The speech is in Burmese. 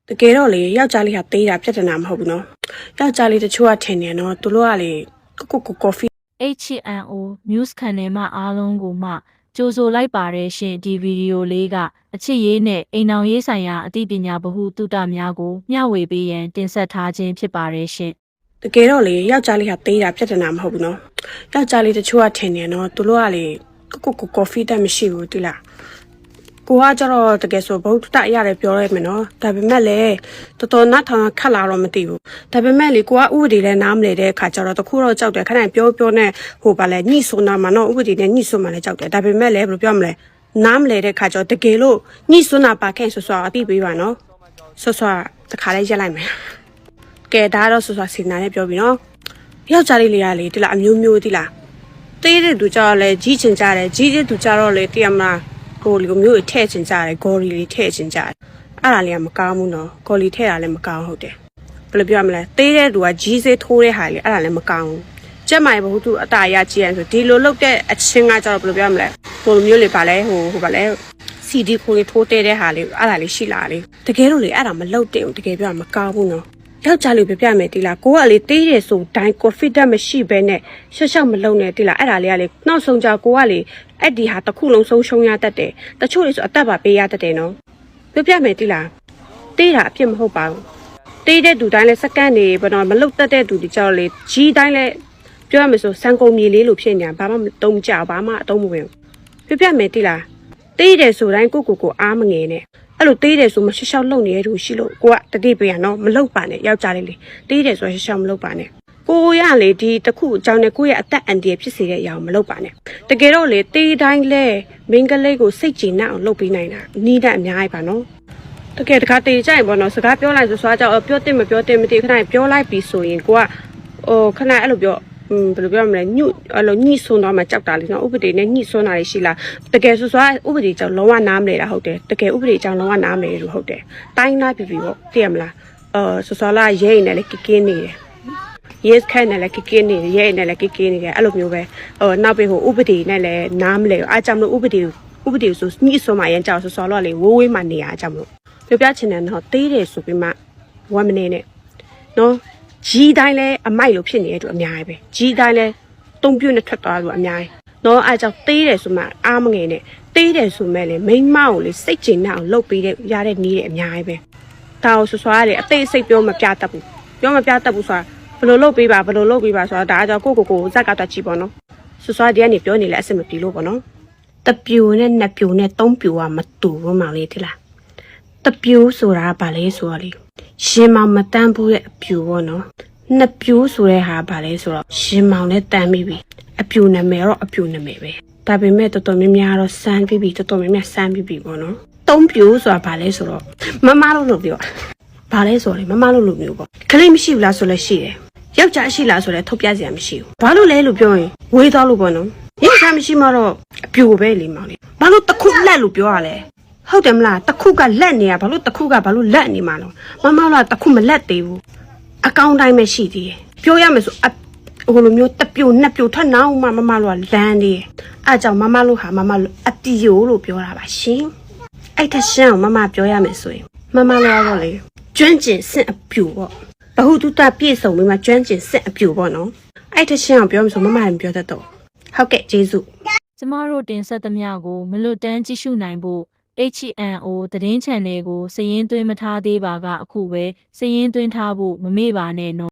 တကယ်တော့လေယောက်ျားလေးကသေးတာပြဿနာမဟုတ်ဘူးနော်ယောက်ျားလေးတချို့ကထင်တယ်နော်သူတို့ကလေကိုကော်ဖီ HNO News Channel မှာအားလုံးကိုမှကြိုဆိုလိုက်ပါတယ်ရှင်ဒီဗီဒီယိုလေးကအချစ်ရေးနဲ့အိမ်အောင်ရေးဆိုင်ရာအသိပညာဗဟုသုတများကိုမျှဝေပေးရန်တင်ဆက်ထားခြင်းဖြစ်ပါတယ်ရှင်တကယ်တော့လေယောက်ျားလေးကသေးတာပြဿနာမဟုတ်ဘူးနော်ယောက်ျားလေးတချို့ကထင်တယ်နော်သူတို့ကလေကိုကော်ဖီတက်မရှိဘူးတိလားကိုကကျတော့တကယ်ဆိုဘုတ်တရတယ်ပြောရမယ်နော်ဒါပေမဲ့လေတော်တော်နားထောင်ခက်လာတော့မသိဘူးဒါပေမဲ့လေကိုကဥပဒေလည်းနားမလဲတဲ့အခါကျတော့တခုတော့ကြောက်တယ်ခဏပြောနဲ့ဟိုပါလဲညှိစွန်းတာမှနော်ဥပဒေနဲ့ညှိစွန်းမှလည်းကြောက်တယ်ဒါပေမဲ့လေဘယ်လိုပြောမလဲနားမလဲတဲ့အခါကျတော့တကယ်လို့ညှိစွန်းတာပါခဲ့ဆွဆွအသိပေးပါနော်ဆွဆွတခါလေးရက်လိုက်မယ်ကဲဒါတော့ဆွဆွစီနာနဲ့ပြောပြီးနော်ယောက်ျားလေးတွေကလေဒီလားအမျိုးမျိုးဒီလားတေးတဲ့သူကျတော့လေကြီးချင်ကြတယ်ကြီးတဲ့သူကျတော့လေတည်ရမလားကိုလီကိုမျိုးထည့်ချင်ကြတယ်ဂေါ်ရီလေးထည့်ချင်ကြတယ်အဲ့ဒါလေးကမကောင်းဘူးနော်ဂေါ်ရီထည့်တာလည်းမကောင်းဟုတ်တယ်ဘယ်လိုပြောမလဲသေးတဲ့သူကကြီးစေးထိုးတဲ့ဟာလေအဲ့ဒါလည်းမကောင်းဘူးကြက်မိုင်ဘဟုသူအတားရကြည့်ရဆိုဒီလိုလုပ်တဲ့အချင်းကကျတော့ဘယ်လိုပြောမလဲဟိုလိုမျိုးလေးပါလဲဟိုပါလဲ CD ကိုလေးထိုးတဲ့ဟာလေးအဲ့ဒါလေးရှိလာလေတကယ်လို့လေအဲ့ဒါမလုပ်တဲ့ဘူးတကယ်ပြောမကောင်းဘူးနော်ယောက်ျားလေးပြမယ်တီလားကိုကလေတေးတယ်ဆိုတိုင်း confident မရှိဘဲနဲ့ရှက်ရှောက်မလုပ်နဲ့တီလားအဲ့ဒါလေးကလေနောက်ဆုံးကြကိုကလေအဲ့ဒီဟာတစ်ခုလုံးဆုံးရှုံးရတတ်တယ်တချို့လေဆိုအသက်ပါပေးရတတ်တယ်နော်ပြမယ်တီလားတေးတာအပြစ်မဟုတ်ပါဘူးတေးတဲ့သူတိုင်းလဲစက္ကန့်နေဘယ်တော့မလုတ်တတ်တဲ့သူဒီကြောက်လေကြီးတိုင်းလဲပြောရမယ်ဆိုစံကုန်မြေလေးလိုဖြစ်နေတာဘာမှမတုံးကြဘာမှအတုံးမဝင်ပြမယ်တီလားတေးတယ်ဆိုတိုင်းကိုအားမငယ်နဲ့အဲ့လိုတေးတယ်ဆိုမရှောက်ရှောက်လုံနေတဲ့သူရှိလို့ကိုကတတိပေးရနော်မလုတ်ပါနဲ့ယောက်ျားလေးလေတေးတယ်ဆိုရှောက်ရှောက်မလုတ်ပါနဲ့ကိုရလေဒီတခုအကြောင်းနဲ့ကိုရဲ့အသက်အန္တရာယ်ဖြစ်စေတဲ့အရာကိုမလုပ်ပါနဲ့တကယ်တော့လေတေးတိုင်းလဲမင်းကလေးကိုစိတ်ကြည်နပ်အောင်လုပ်ပေးနိုင်တာနီးတဲ့အများကြီးပါနော်တကယ်တခါတေးကြိုက်ပေါ့နော်စကားပြောလိုက်ဆိုဆွားကြောက်ပြောတင်မပြောတင်မသိခဏပြောလိုက်ပြီးဆိုရင်ကိုကခဏအဲ့လိုပြောဘယ်လိုပြောမလဲညှိအဲ့လိုညှိဆွန်းတော့မှကြောက်တာလေနော်ဥပဒေနဲ့ညှိဆွန်းတာရှိလားတကယ်ဆိုဆွာဥပဒေကြောင့်လုံးဝနားမလဲတာဟုတ်တယ်တကယ်ဥပဒေကြောင့်လုံးဝနားမလဲလို့ဟုတ်တယ်တိုင်းနာပြီပေါ့သိရမလားဆွာလာရဲနေလေကင်းနေတယ်yes ခိုင်းနေလဲကင်းနေတယ်ရဲနေလဲကင်းနေတယ်အဲ့လိုမျိုးပဲနောက်ပြီးဟိုဥပဒေနဲ့လည်းနားမလဲအားကြောင့်လို့ဥပဒေဆိုညှိဆွန်းမှရန်ကြောက်ဆွာလောလေဝေးမှနေရအကြောင်းလို့ပြောပြချင်တယ်နော်တေးတယ်ဆိုပြီးမှ1 minute နဲ့နော်ကြီးတိုင်းလဲအမိုက်လို့ဖြစ်နေတဲ့သူအများကြီးပဲကြီးတိုင်းလဲတုံးပြွနဲ့ထွက်သွားလို့အများကြီးနော်အားကြောင့်သေးတယ်ဆိုမှအားမငယ်နဲ့သေးတယ်ဆိုမဲ့လေမိန်းမကိုလေစိတ်ကျဉ်နဲ့အောင်လုပ်ပေးတဲ့ရတဲ့နည်းတွေအများကြီးပဲဒါကိုဆွဆွားရတယ်အသေးစိတ်ပြောမပြတတ်ဘူးဆိုတာဘယ်လိုလုပ်ပေးပါဆိုတာဒါကြောင့်ကိုဇက်ကတက်ကြည့်ပေါ့နော်ဆွဆွားဒီကနေပြောနေလဲအဆင်မပြေလို့ပေါ့နော်တပြူနဲ့နှစ်ပြူနဲ့သုံးပြူကမတူဘူးမောင်လေးဒီလားတပြူဆိုတာဗာလဲဆိုတော့လေရှင်မောင်မတန်းဘူးတဲ့အပြူပေါ့နော်နှစ်ပြူဆိုတဲ့ဟာဗာလဲဆိုတော့ရှင်မောင်နဲ့တန်းပြီးပြီအပြူနာမည်တော့အပြူနာမည်ပဲဒါပေမဲ့တော်တော်များများတော့စမ်းပြီးပြီတော်တော်များများစမ်းပြီးပြီပေါ့နော်သုံးပြူဆိုတာဗာလဲဆိုတော့မမလို့ပြောဗာလဲဆိုတော့မမလို့လို့မျိုးပေါ့ခလေးမရှိဘူးလားဆိုလဲရှိတယ်ယောက်ျားရှိလားဆိုလဲထုတ်ပြစရာမရှိဘူးဘာလို့လဲလို့ပြောရင်ဝေးသွားလို့ပေါ့နော်ယောက်ျားမရှိမှတော့အပြူပဲလေမောင်လေးဘာလို့တခုလက်လို့ပြောရလဲဟုတ်တယ်မလားတခုကလက်နေရဘာလို့တခုကဘာလို့လက်နေမှာလဲမမလို့တခုမလက်သေးဘူးအကောင့်တိုင်းပဲရှိသေးတယ်ပြောရမယ်ဆိုဟိုလိုမျိုးတပြိုနှစ်ပြိုထွက်နောက်မှမမလို့လမ်းနေအဲ့ကြောင့်မမလို့ဟာမမလို့အတီယိုလို့ပြောတာပါရှင်အဲ့ထက်ရှင်းအောင်မပြောရမယ်ဆိုရင်မမလို့တော့လေကျွမ်းကျင်စင့်အပြူပေါ့ဘဟုတုတပြည့်စုံပြီးမှကျွမ်းကျင်စင့်အပြူပေါ့နော်အဲ့ထက်ရှင်းအောင်ပြောမှဆိုမလည်းမပြောတတ်တော့ဟုတ်ကဲ့ကျေးဇူးကျမတို့တင်ဆက်သမျှကိုမလွတ်တမ်းကြည့်ရှုနိုင်ဖို့HNO သတင်း channel ကိုစာရင်းသွင်းမထားသေးပါကအခုပဲစာရင်းသွင်းထားဖို့မမေ့ပါနဲ့နော်